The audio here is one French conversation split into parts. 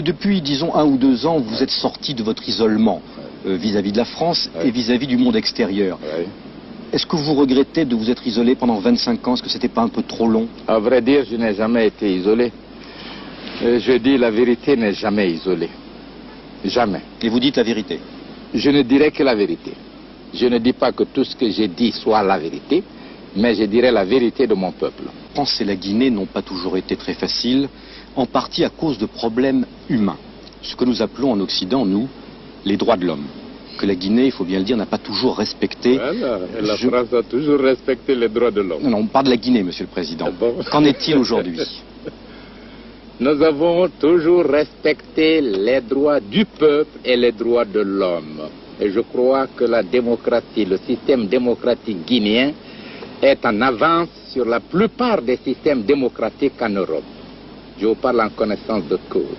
Depuis, disons, 1 ou 2 ans, vous êtes sorti de votre isolement vis-à-vis de la France et vis-à-vis du monde extérieur. Est-ce que vous regrettez de vous être isolé pendant 25 ans? Est-ce que c'était pas un peu trop long? À vrai dire, je n'ai jamais été isolé. Je dis la vérité n'est jamais isolée. Jamais. Et vous dites la vérité? Je ne dirai que la vérité. Je ne dis pas que tout ce que j'ai dit soit la vérité, mais je dirai la vérité de mon peuple. La France et la Guinée n'ont pas toujours été très faciles, en partie à cause de problèmes humains. Ce que nous appelons en Occident, nous, les droits de l'homme. Que la Guinée, il faut bien le dire, n'a pas toujours respecté... Voilà, la France a toujours respecté les droits de l'homme. Non, on parle de la Guinée, Monsieur le Président. Bon. Qu'en est-il aujourd'hui? Nous avons toujours respecté les droits du peuple et les droits de l'homme. Et je crois que la démocratie, le système démocratique guinéen est en avance sur la plupart des systèmes démocratiques en Europe. Je vous parle en connaissance de cause.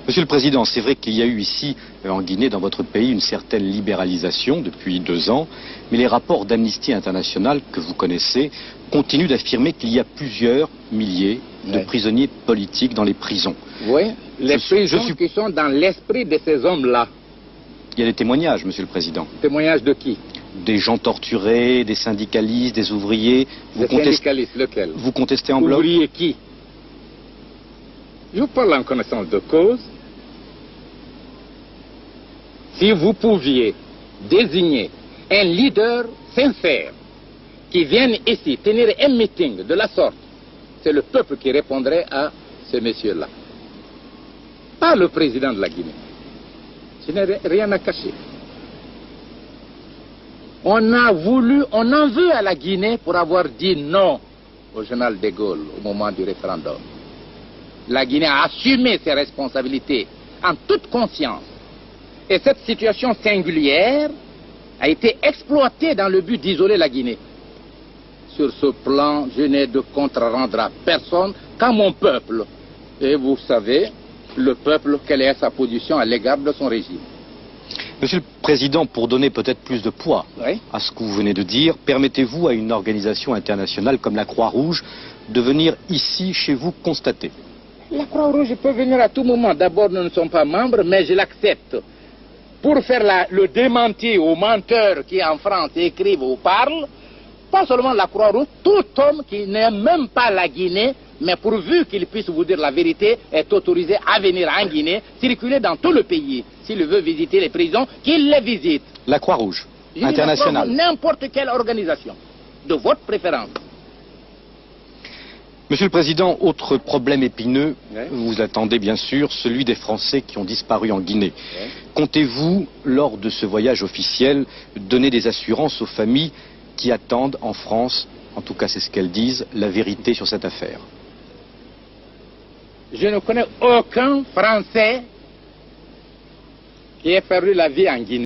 Monsieur le Président, c'est vrai qu'il y a eu ici, en Guinée, dans votre pays, une certaine libéralisation depuis 2 ans, mais les rapports d'Amnesty International que vous connaissez continuent d'affirmer qu'il y a plusieurs milliers de prisonniers politiques dans les prisons. Oui, les prisons qui sont dans l'esprit de ces hommes-là. Il y a des témoignages, Monsieur le Président. Témoignages de qui? Des gens torturés, des syndicalistes, des ouvriers. Syndicalistes, lequel? Vous contestez en bloc? Ouvriers qui? Je parle en connaissance de cause. Si vous pouviez désigner un leader sincère qui vienne ici tenir un meeting de la sorte, c'est le peuple qui répondrait à ce monsieur-là. Pas le président de la Guinée. Je n'ai rien à cacher. On en veut à la Guinée pour avoir dit non au général de Gaulle au moment du référendum. La Guinée a assumé ses responsabilités en toute conscience. Et cette situation singulière a été exploitée dans le but d'isoler la Guinée. Sur ce plan, je n'ai de compte à rendre à personne qu'à mon peuple. Et vous savez, le peuple, quelle est sa position à l'égard de son régime. Monsieur le Président, pour donner peut-être plus de poids à ce que vous venez de dire, permettez-vous à une organisation internationale comme la Croix-Rouge de venir ici, chez vous, constater? La Croix-Rouge peut venir à tout moment. D'abord, nous ne sommes pas membres, mais je l'accepte. Pour faire le démenti aux menteurs qui en France écrivent ou parlent, pas seulement la Croix-Rouge, tout homme qui n'aime même pas la Guinée, mais pourvu qu'il puisse vous dire la vérité, est autorisé à venir en Guinée, circuler dans tout le pays. S'il veut visiter les prisons, qu'il les visite. La Croix-Rouge internationale. N'importe quelle organisation, de votre préférence. Monsieur le Président, autre problème épineux, vous attendez bien sûr, celui des Français qui ont disparu en Guinée. Comptez-vous, lors de ce voyage officiel, donner des assurances aux familles qui attendent en France, en tout cas c'est ce qu'elles disent, la vérité sur cette affaire? Je ne connais aucun Français qui ait perdu la vie en Guinée.